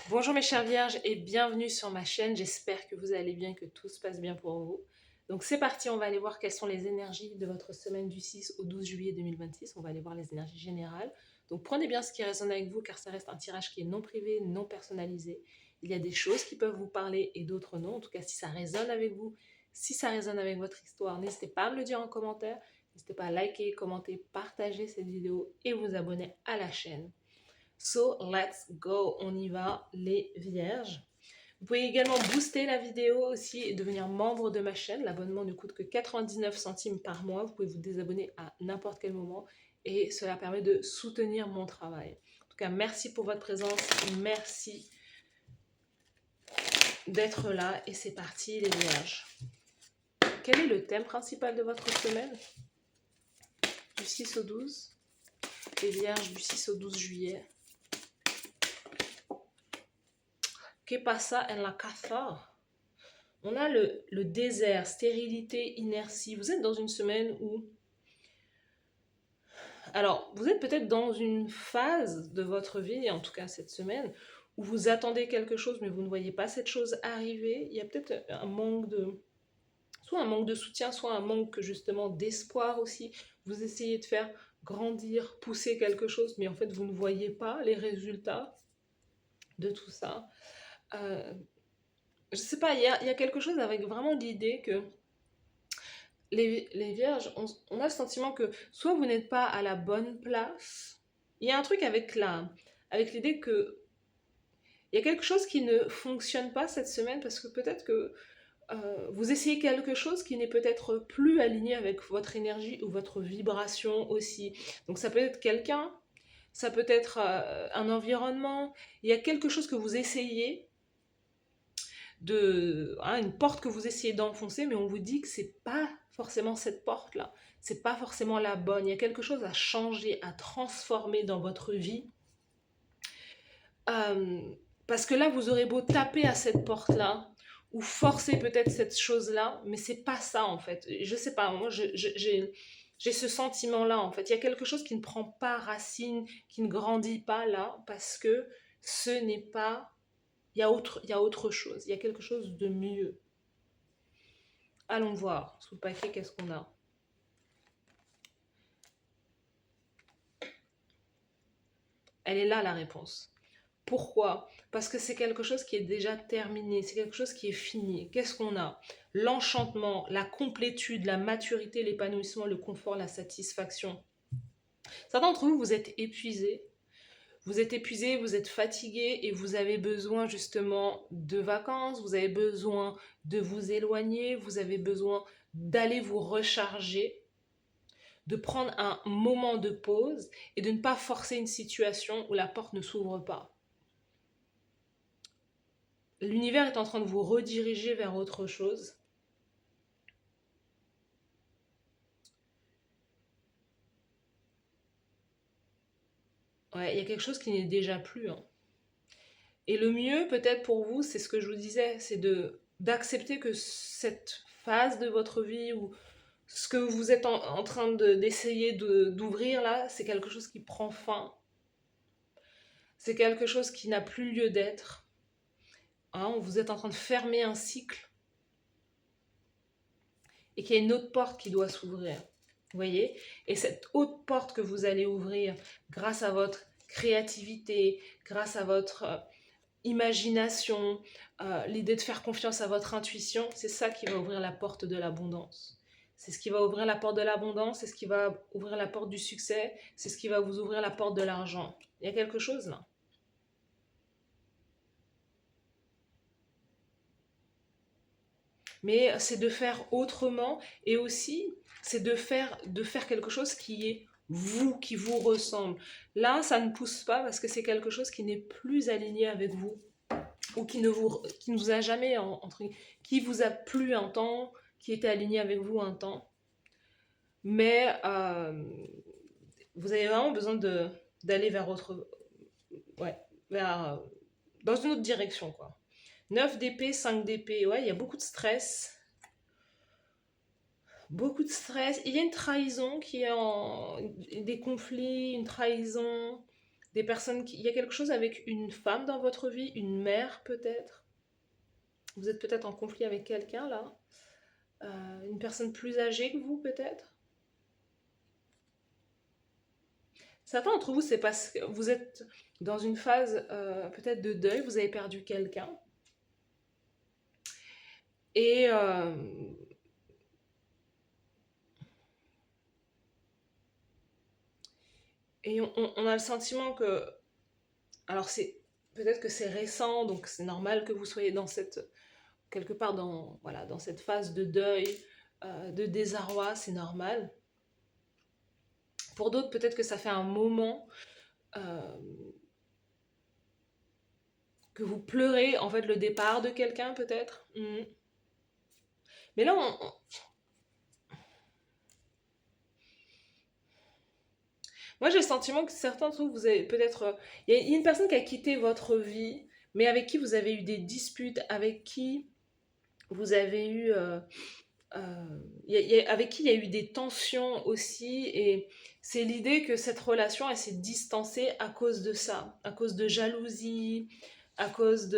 Bonjour mes chères vierges et bienvenue sur ma chaîne. J'espère que vous allez bien, que tout se passe bien pour vous. Donc c'est parti, on va aller voir quelles sont les énergies de votre semaine du 6 au 12 juillet 2026. On va aller voir les énergies générales. Donc prenez bien ce qui résonne avec vous car ça reste un tirage qui est non privé, non personnalisé. Il y a des choses qui peuvent vous parler et d'autres non. En tout cas, si ça résonne avec vous, si ça résonne avec votre histoire, n'hésitez pas à me le dire en commentaire. N'hésitez pas à liker, commenter, partager cette vidéo et vous abonner à la chaîne. So, let's go, on y va les vierges. Vous pouvez également booster la vidéo aussi et devenir membre de ma chaîne. L'abonnement ne coûte que 99 centimes par mois. Vous pouvez vous désabonner à n'importe quel moment et cela permet de soutenir mon travail. En tout cas, merci pour votre présence. Merci d'être là et c'est parti les vierges. Quel est le thème principal de votre semaine? Du 6 au 12. Les vierges du 6 au 12 juillet. Que pasa en la casa? On a le désert, stérilité, inertie. Vous êtes dans une semaine où... Alors, vous êtes peut-être dans une phase de votre vie, en tout cas cette semaine, où vous attendez quelque chose, mais vous ne voyez pas cette chose arriver. Il y a peut-être un manque de... Soit un manque de soutien, soit un manque justement d'espoir aussi. Vous essayez de faire grandir, pousser quelque chose, mais en fait, vous ne voyez pas les résultats de tout ça. Je sais pas, il y a quelque chose avec vraiment l'idée que les vierges, on a le sentiment que soit vous n'êtes pas à la bonne place, il y a un truc avec l'idée que il y a quelque chose qui ne fonctionne pas cette semaine parce que peut-être que vous essayez quelque chose qui n'est peut-être plus aligné avec votre énergie ou votre vibration aussi. Donc ça peut être quelqu'un, ça peut être un environnement, il y a quelque chose que vous essayez une porte que vous essayez d'enfoncer, mais on vous dit que c'est pas forcément cette porte-là, c'est pas forcément la bonne. Il y a quelque chose à changer, à transformer dans votre vie. Euh, Parce que là, vous aurez beau taper à cette porte-là, ou forcer peut-être cette chose-là, mais c'est pas ça en fait. Je sais pas, moi j'ai ce sentiment-là en fait. Il y a quelque chose qui ne prend pas racine, qui ne grandit pas là, parce que ce n'est pas il y a autre chose, il y a quelque chose de mieux. Allons voir, sous le paquet, qu'est-ce qu'on a? Elle est là, la réponse. Pourquoi? Parce que c'est quelque chose qui est déjà terminé, c'est quelque chose qui est fini. Qu'est-ce qu'on a? L'enchantement, la complétude, la maturité, l'épanouissement, le confort, la satisfaction. Certains d'entre vous, vous êtes épuisé, vous êtes fatigué et vous avez besoin justement de vacances, vous avez besoin de vous éloigner, vous avez besoin d'aller vous recharger, de prendre un moment de pause et de ne pas forcer une situation où la porte ne s'ouvre pas. L'univers est en train de vous rediriger vers autre chose. Ouais, il y a quelque chose qui n'est déjà plus. Hein. Et le mieux, peut-être pour vous, c'est ce que je vous disais, c'est d'accepter que cette phase de votre vie ou ce que vous êtes en train d'essayer d'ouvrir là, c'est quelque chose qui prend fin. C'est quelque chose qui n'a plus lieu d'être. Hein, vous êtes en train de fermer un cycle et qu'il y a une autre porte qui doit s'ouvrir. Vous voyez? Et cette autre porte que vous allez ouvrir grâce à votre créativité, grâce à votre imagination, l'idée de faire confiance à votre intuition, c'est ça qui va ouvrir la porte de l'abondance. C'est ce qui va ouvrir la porte de l'abondance, c'est ce qui va ouvrir la porte du succès, c'est ce qui va vous ouvrir la porte de l'argent. Il y a quelque chose là. Mais c'est de faire autrement et aussi c'est de faire quelque chose qui est vous, qui vous ressemble. Là, ça ne pousse pas parce que c'est quelque chose qui n'est plus aligné avec vous ou qui ne vous a jamais qui vous a plu un temps, qui était aligné avec vous un temps. Mais vous avez vraiment besoin d'aller vers autre ouais, vers dans une autre direction quoi. 9 d'épée, 5 d'épée. Ouais, il y a beaucoup de stress. Beaucoup de stress. Il y a une trahison qui est en... des conflits, une trahison, des personnes il y a quelque chose avec une femme dans votre vie, une mère peut-être. Vous êtes peut-être en conflit avec quelqu'un là. Une personne plus âgée que vous peut-être. Certains d'entre vous, c'est parce que vous êtes dans une phase peut-être de deuil, vous avez perdu quelqu'un. Et, on a le sentiment que... Alors c'est peut-être que c'est récent, donc c'est normal que vous soyez dans cette... quelque part dans, voilà, dans cette phase de deuil, de désarroi, c'est normal. Pour d'autres, peut-être que ça fait un moment que vous pleurez en fait le départ de quelqu'un peut-être. Mais là, moi j'ai le sentiment que certains d'entre vous, vous avez peut-être... Il y a une personne qui a quitté votre vie, mais avec qui vous avez eu des disputes, avec qui vous avez eu... avec qui il y a eu des tensions aussi, et c'est l'idée que cette relation elle s'est distancée à cause de ça, à cause de jalousie, à cause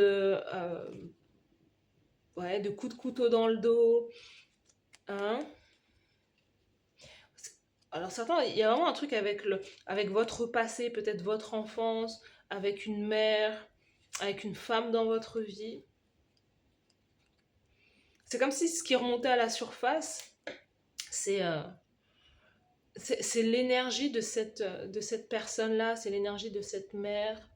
ouais, de coups de couteau dans le dos, hein. Alors certains, il y a vraiment un truc avec votre passé, peut-être votre enfance, avec une mère, avec une femme dans votre vie. C'est comme si ce qui remontait à la surface, c'est c'est l'énergie de cette personne-là, c'est l'énergie de cette mère,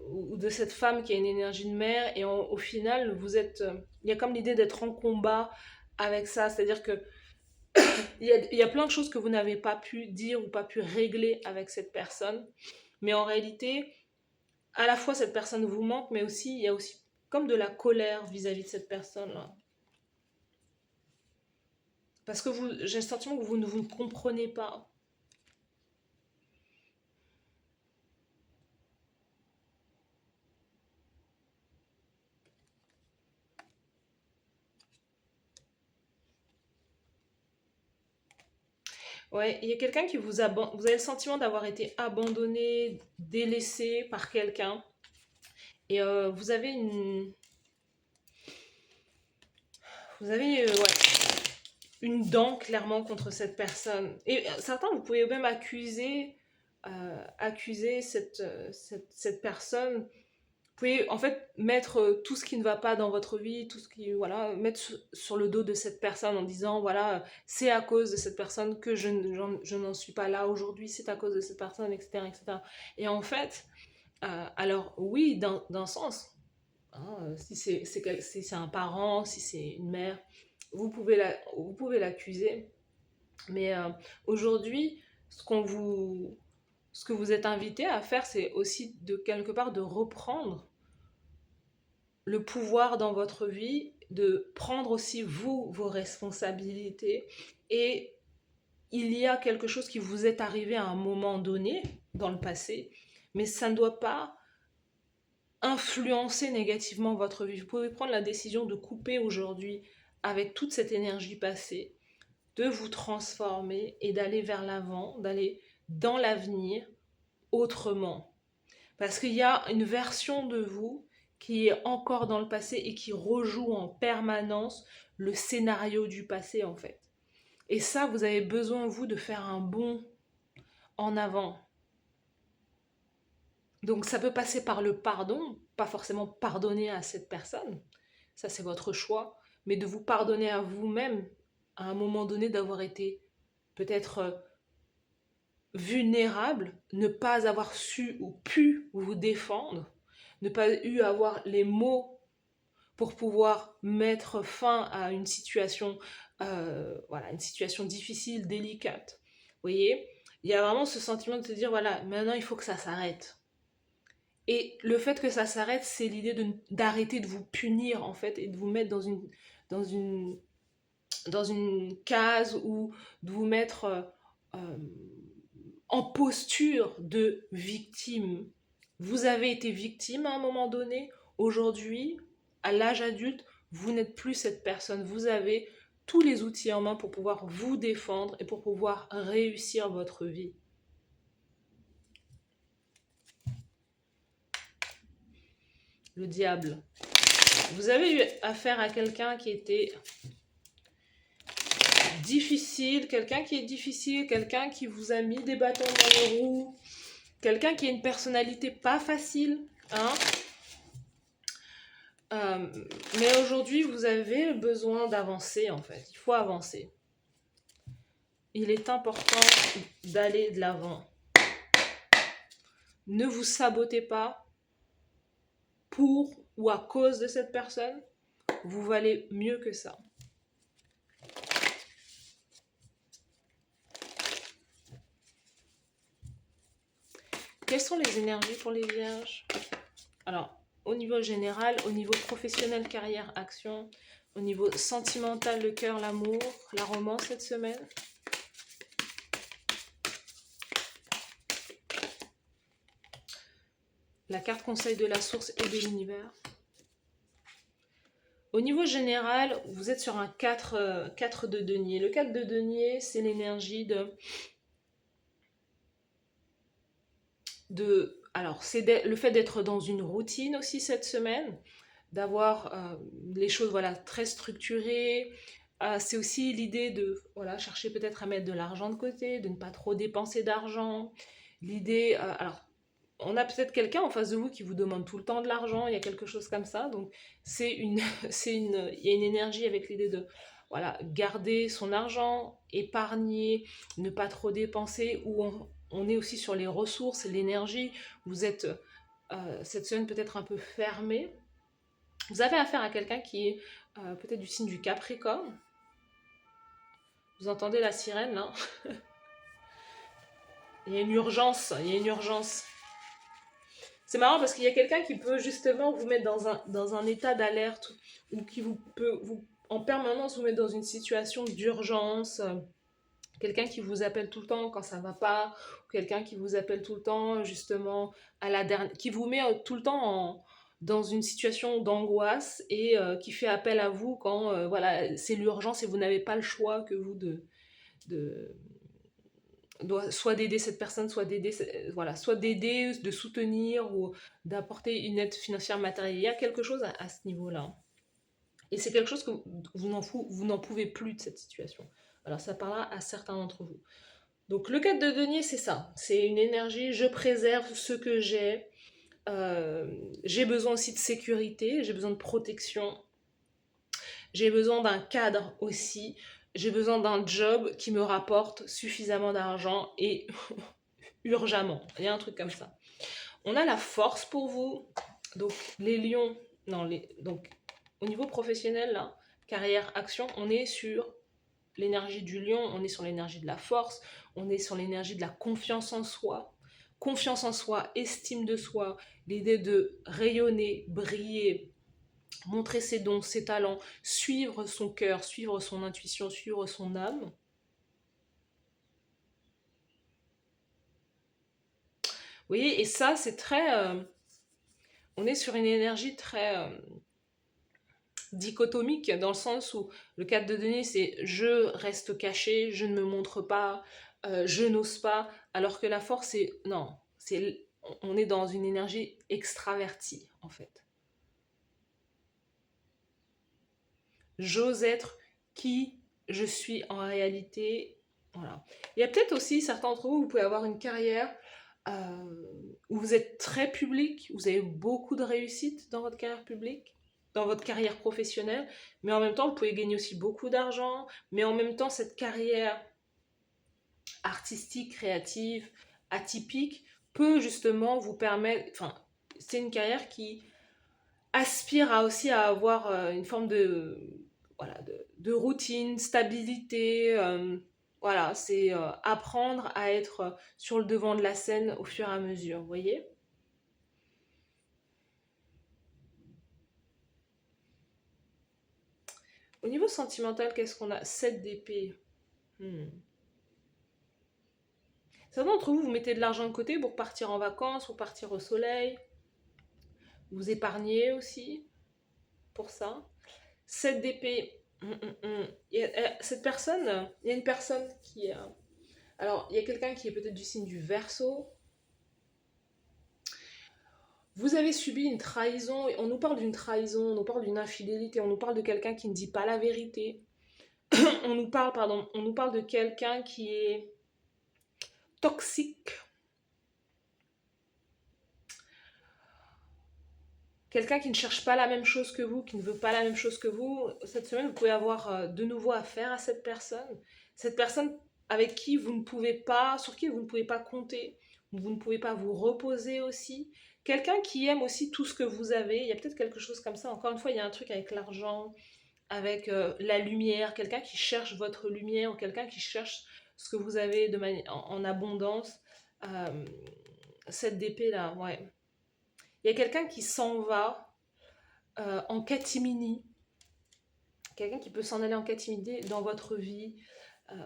ou de cette femme qui a une énergie de mère, et au final, vous êtes... il y a comme l'idée d'être en combat avec ça, c'est-à-dire que il y a plein de choses que vous n'avez pas pu dire ou pas pu régler avec cette personne, mais en réalité, à la fois cette personne vous manque, mais aussi il y a aussi comme de la colère vis-à-vis de cette personne-là. Parce que j'ai le sentiment que vous ne comprenez pas. Ouais, il y a quelqu'un qui vous vous avez le sentiment d'avoir été abandonné, délaissé par quelqu'un. Et vous avez ouais, une dent clairement contre cette personne. Et certains, vous pouvez même accuser cette personne. Vous pouvez en fait mettre tout ce qui ne va pas dans votre vie, tout ce qui, voilà, mettre sur le dos de cette personne en disant, voilà, c'est à cause de cette personne que je n'en suis pas là aujourd'hui, c'est à cause de cette personne, etc. etc. Et en fait, alors oui, d'un sens, hein, si c'est un parent, si c'est une mère, vous pouvez l'accuser. Mais aujourd'hui, ce que vous êtes invité à faire, c'est aussi de quelque part de reprendre le pouvoir dans votre vie, de prendre aussi vous, vos responsabilités. Et il y a quelque chose qui vous est arrivé à un moment donné, dans le passé, mais ça ne doit pas influencer négativement votre vie. Vous pouvez prendre la décision de couper aujourd'hui avec toute cette énergie passée, de vous transformer et d'aller vers l'avant, d'aller dans l'avenir autrement. Parce qu'il y a une version de vous qui est encore dans le passé et qui rejoue en permanence le scénario du passé en fait. Et ça, vous avez besoin, vous, de faire un bond en avant. Donc ça peut passer par le pardon, pas forcément pardonner à cette personne, ça c'est votre choix, mais de vous pardonner à vous-même à un moment donné d'avoir été peut-être vulnérable, ne pas avoir su ou pu vous défendre, ne pas eu avoir les mots pour pouvoir mettre fin à une situation, voilà, une situation difficile, délicate. Vous voyez, il y a vraiment ce sentiment de se dire, voilà, maintenant il faut que ça s'arrête. Et le fait que ça s'arrête, c'est l'idée d'arrêter de vous punir, en fait, et de vous mettre dans une, dans une case, ou de vous mettre en posture de victime. Vous avez été victime à un moment donné. Aujourd'hui, à l'âge adulte, vous n'êtes plus cette personne. Vous avez tous les outils en main pour pouvoir vous défendre et pour pouvoir réussir votre vie. le diable. Vous avez eu affaire à quelqu'un qui était difficile, quelqu'un qui est difficile, quelqu'un qui vous a mis des bâtons dans les roues, quelqu'un qui a une personnalité pas facile, hein. Mais aujourd'hui, vous avez besoin d'avancer, en fait. Il faut avancer. Il est important d'aller de l'avant. Ne vous sabotez pas pour ou à cause de cette personne. Vous valez mieux que ça. Quelles sont les énergies pour les vierges? Alors, au niveau général, au niveau professionnel, carrière, action, au niveau sentimental, le cœur, l'amour, la romance cette semaine. La carte conseil de la source et de l'univers. Au niveau général, vous êtes sur un 4 de denier. Le 4 de denier, c'est l'énergie alors, c'est le fait d'être dans une routine aussi cette semaine, d'avoir les choses voilà, très structurées. C'est aussi l'idée de voilà, chercher peut-être à mettre de l'argent de côté, de ne pas trop dépenser d'argent. L'idée, alors, on a peut-être quelqu'un en face de vous qui vous demande tout le temps de l'argent, il y a quelque chose comme ça. Donc, il y a une énergie avec l'idée de voilà, garder son argent, épargner, ne pas trop dépenser, ou on est aussi sur les ressources, l'énergie. Vous êtes cette semaine peut-être un peu fermé. Vous avez affaire à quelqu'un qui est peut-être du signe du Capricorne. Vous entendez la sirène là? Il y a une urgence, il y a une urgence. C'est marrant parce qu'il y a quelqu'un qui peut justement vous mettre dans un état d'alerte ou qui peut en permanence vous mettre dans une situation d'urgence. Quelqu'un qui vous appelle tout le temps quand ça va pas, ou quelqu'un qui vous appelle tout le temps justement à la dernière, qui vous met tout le temps dans une situation d'angoisse et qui fait appel à vous quand voilà, c'est l'urgence et vous n'avez pas le choix que vous de soit d'aider cette personne, soit d'aider, voilà, soit d'aider, de soutenir ou d'apporter une aide financière matérielle. Il y a quelque chose à ce niveau-là. Et c'est quelque chose que vous n'en pouvez plus de cette situation. Alors ça parlera à certains d'entre vous. Donc le 4 de denier, c'est ça. C'est une énergie, je préserve ce que j'ai. J'ai besoin aussi de sécurité, j'ai besoin de protection. J'ai besoin d'un cadre aussi. J'ai besoin d'un job qui me rapporte suffisamment d'argent et urgemment. Il y a un truc comme ça. On a la force pour vous. Donc les lions, donc au niveau professionnel, là, carrière, action, on est sur l'énergie du lion, on est sur l'énergie de la force, on est sur l'énergie de la confiance en soi. Confiance en soi, estime de soi, l'idée de rayonner, briller, montrer ses dons, ses talents, suivre son cœur, suivre son intuition, suivre son âme. Vous voyez, et ça, c'est très... on est sur une énergie très dichotomique, dans le sens où le 4 de denier, c'est je reste caché, je ne me montre pas, je n'ose pas, alors que la force, c'est... Non, on est dans une énergie extravertie, en fait. J'ose être qui je suis en réalité. Voilà. Il y a peut-être aussi certains d'entre vous, vous pouvez avoir une carrière où vous êtes très public, vous avez beaucoup de réussite dans votre carrière publique, dans votre carrière professionnelle, mais en même temps, vous pouvez gagner aussi beaucoup d'argent, mais en même temps, cette carrière artistique, créative, atypique, peut justement vous permettre, enfin, c'est une carrière qui aspire aussi à avoir une forme voilà, de routine, stabilité. Voilà, c'est apprendre à être sur le devant de la scène au fur et à mesure, vous voyez? Au niveau sentimental, qu'est-ce qu'on a? 7 d'épée. Certains d'entre vous, vous mettez de l'argent de côté pour partir en vacances, pour partir au soleil. Vous épargnez aussi pour ça. 7 d'épée. Cette personne, il y a une personne qui est... alors, il y a quelqu'un qui est peut-être du signe du Verseau. Vous avez subi une trahison, et on nous parle d'une trahison, on nous parle d'une infidélité, on nous parle de quelqu'un qui ne dit pas la vérité. On nous parle, pardon, on nous parle de quelqu'un qui est toxique, quelqu'un qui ne cherche pas la même chose que vous, qui ne veut pas la même chose que vous. Cette semaine, vous pouvez avoir de nouveau affaire à cette personne avec qui vous ne pouvez pas, sur qui vous ne pouvez pas compter, vous ne pouvez pas vous reposer aussi. Quelqu'un qui aime aussi tout ce que vous avez, il y a peut-être quelque chose comme ça. Encore une fois, il y a un truc avec l'argent, avec la lumière, quelqu'un qui cherche votre lumière ou quelqu'un qui cherche ce que vous avez en abondance. Euh, cette d'épée là, ouais. Il y a quelqu'un qui s'en va en catimini, quelqu'un qui peut s'en aller en catimini dans votre vie. Euh,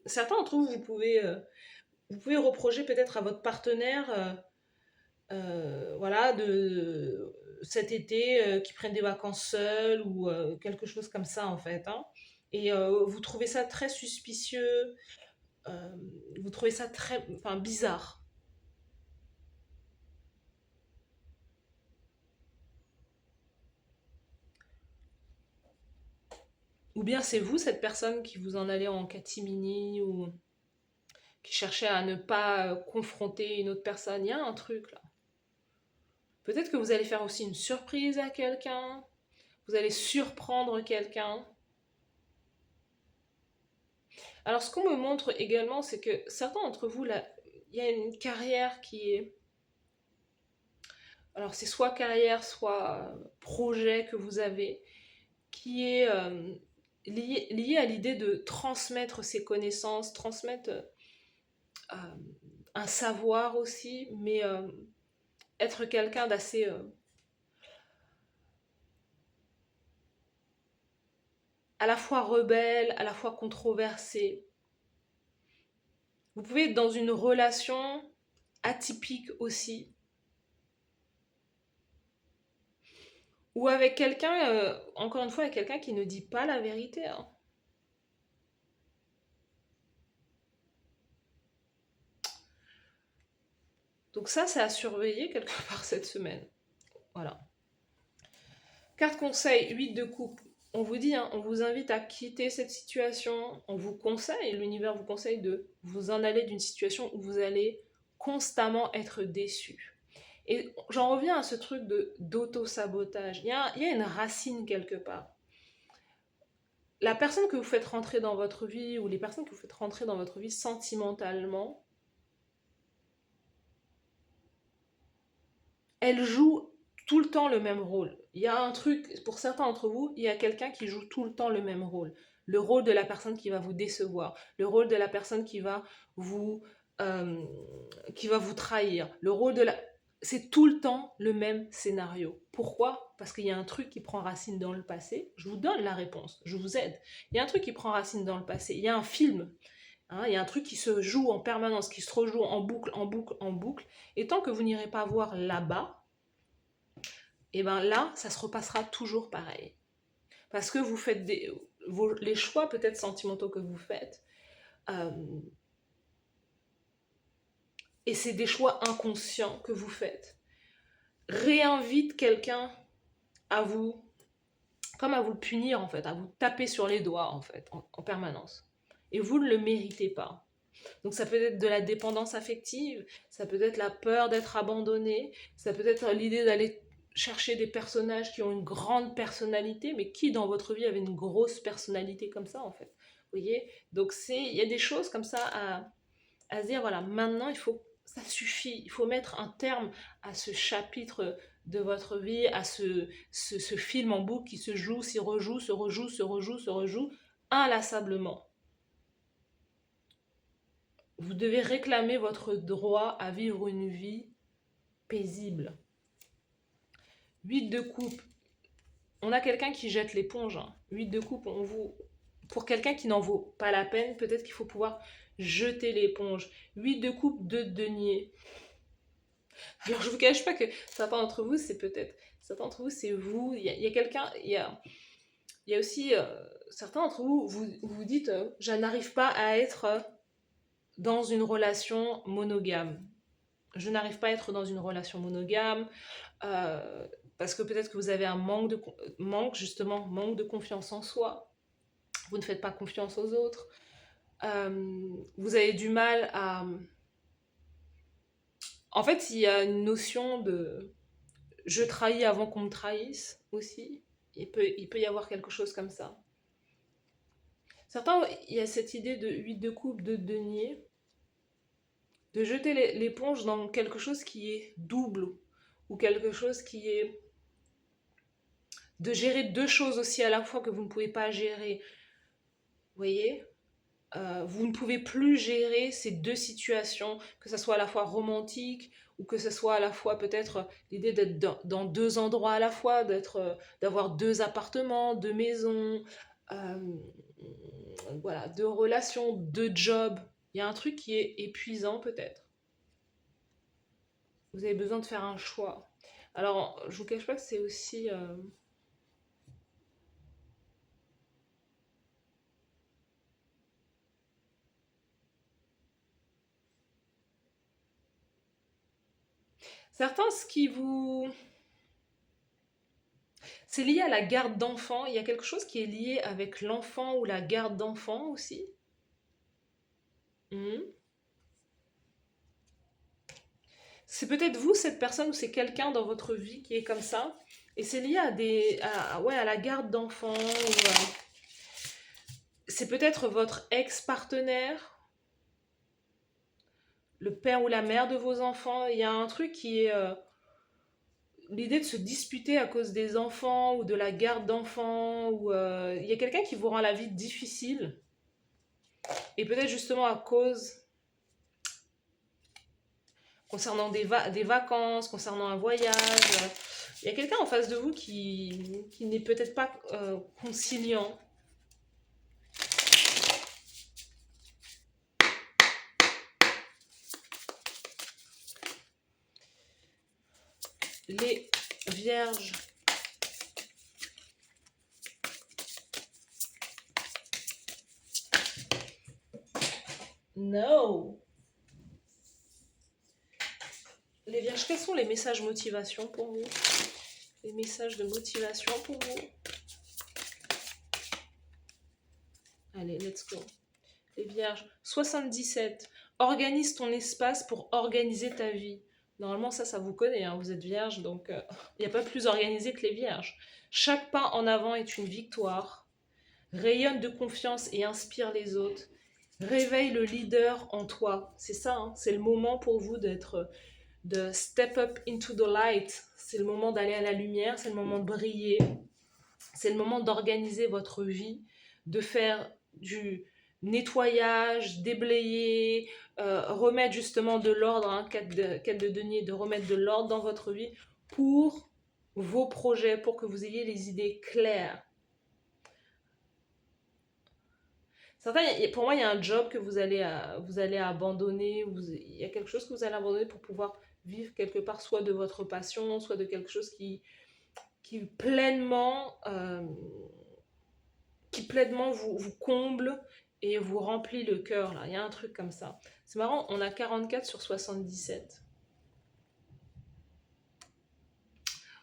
Certains d'entre vous, vous pouvez reprocher peut-être à votre partenaire, voilà, de cet été, qui prennent des vacances seuls ou quelque chose comme ça en fait. Hein. Et vous trouvez ça très suspicieux, euh, vous trouvez ça très, enfin, bizarre. Ou bien c'est vous cette personne qui vous en allez en catimini ou qui cherchait à ne pas confronter une autre personne. Il y a un truc là. Peut-être que vous allez faire aussi une surprise à quelqu'un, vous allez surprendre quelqu'un. Alors ce qu'on me montre également, c'est que certains d'entre vous, là, il y a une carrière qui est... Alors c'est soit carrière, soit projet que vous avez, qui est lié à l'idée de transmettre ses connaissances, transmettre euh, un savoir aussi, mais être quelqu'un d'assez à la fois rebelle, à la fois controversé. Vous pouvez être dans une relation atypique aussi, ou avec quelqu'un, encore une fois, avec quelqu'un qui ne dit pas la vérité. Hein. Donc ça, c'est à surveiller quelque part cette semaine. Voilà. Carte conseil, 8 de coupe. On vous dit, hein, on vous invite à quitter cette situation. On vous conseille, l'univers vous conseille de vous en aller d'une situation où vous allez constamment être déçu. Et j'en reviens à ce truc d'auto-sabotage. Il y a une racine quelque part. La personne que vous faites rentrer dans votre vie ou les personnes que vous faites rentrer dans votre vie sentimentalement, elles jouent tout le temps le même rôle. Il y a un truc, pour certains d'entre vous, il y a quelqu'un qui joue tout le temps le même rôle. Le rôle de la personne qui va vous décevoir, le rôle de la personne vous, euh, qui va vous trahir, le rôle de la... C'est tout le temps le même scénario. Pourquoi? Parce qu'il y a un truc qui prend racine dans le passé. Je vous donne la réponse, je vous aide. Il y a un truc qui prend racine dans le passé. Il y a un film. Hein, il y a un truc qui se joue en permanence, qui se rejoue en boucle, en boucle, en boucle. Et tant que vous n'irez pas voir là-bas, et bien là, ça se repassera toujours pareil. Parce que vous faites les choix peut-être sentimentaux que vous faites, euh, et c'est des choix inconscients que vous faites, réinvitent quelqu'un à vous, comme à vous punir en fait, à vous taper sur les doigts en fait, en permanence. Et vous ne le méritez pas. Donc ça peut être de la dépendance affective, ça peut être la peur d'être abandonné, ça peut être l'idée d'aller chercher des personnages qui ont une grande personnalité, mais qui dans votre vie avait une grosse personnalité comme ça en fait. Vous voyez? Donc il y a des choses comme ça à se dire, voilà, maintenant ça suffit, il faut mettre un terme à ce chapitre de votre vie, à ce film en boucle qui se joue, s'y rejoue, se rejoue, se rejoue, se rejoue, inlassablement. Vous devez réclamer votre droit à vivre une vie paisible. 8 de coupe. On a quelqu'un qui jette l'éponge. 8 de coupe, pour quelqu'un qui n'en vaut pas la peine, peut-être qu'il faut pouvoir jeter l'éponge. 8 de coupe, 2 de denier. Alors je vous cache pas que certains d'entre vous, certains d'entre vous, c'est vous. Il y a quelqu'un, il y a aussi certains d'entre vous, vous dites, je n'arrive pas à être dans une relation monogame. je n'arrive pas à être dans une relation monogame, parce que peut-être que vous avez un manque de confiance en soi, vous ne faites pas confiance aux autres, vous avez du mal à... En fait, il y a une notion de je trahis avant qu'on me trahisse aussi. Il peut y avoir quelque chose comme ça. Certains, il y a cette idée de 8 de coupe, de denier, de jeter l'éponge dans quelque chose qui est double ou quelque chose qui est de gérer deux choses aussi à la fois que vous ne pouvez pas gérer. Vous voyez, vous ne pouvez plus gérer ces deux situations, que ce soit à la fois romantique ou que ce soit à la fois peut-être l'idée d'être dans deux endroits à la fois, d'avoir deux appartements, deux maisons, euh, voilà, deux relations, deux jobs. Il y a un truc qui est épuisant peut-être. Vous avez besoin de faire un choix. Alors, je vous cache pas que c'est aussi... Certains, ce qui vous... C'est lié à la garde d'enfants. Il y a quelque chose qui est lié avec l'enfant ou la garde d'enfant aussi. Mhm. C'est peut-être vous, cette personne, ou c'est quelqu'un dans votre vie qui est comme ça. Et c'est lié ouais, à la garde d'enfants. C'est peut-être votre ex-partenaire, le père ou la mère de vos enfants. Il y a un truc qui est... l'idée de se disputer à cause des enfants ou de la garde d'enfants. Ou il y a quelqu'un qui vous rend la vie difficile. Et peut-être justement à cause... concernant des vacances, concernant un voyage. Il y a quelqu'un en face de vous qui n'est peut-être pas conciliant. Les vierges. No. Les vierges, quels sont les messages motivation pour vous? Les messages de motivation pour vous? Allez, let's go. Les vierges. 77. Organise ton espace pour organiser ta vie. Normalement, ça vous connaît, hein, vous êtes vierge, donc il n'y a pas plus organisé que les vierges. Chaque pas en avant est une victoire. Rayonne de confiance et inspire les autres. Réveille le leader en toi. C'est ça, hein, c'est le moment pour vous de step up into the light. C'est le moment d'aller à la lumière, c'est le moment de briller. C'est le moment d'organiser votre vie, de faire du nettoyage, déblayer, remettre justement de l'ordre, hein, quête de denier, de remettre de l'ordre dans votre vie pour vos projets, pour que vous ayez les idées claires. Certains, pour moi, il y a un job que vous allez abandonner, il y a quelque chose que vous allez abandonner pour pouvoir vivre quelque part, soit de votre passion, soit de quelque chose qui pleinement, vous comble et vous remplit le cœur. Là. Il y a un truc comme ça. C'est marrant, on a 44 sur 77.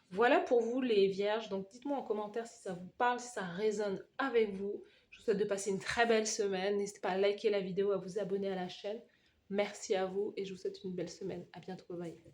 Voilà pour vous les vierges. Donc dites-moi en commentaire si ça vous parle, si ça résonne avec vous. Je vous souhaite de passer une très belle semaine. N'hésitez pas à liker la vidéo, à vous abonner à la chaîne. Merci à vous et je vous souhaite une belle semaine. À bientôt. Bye bye.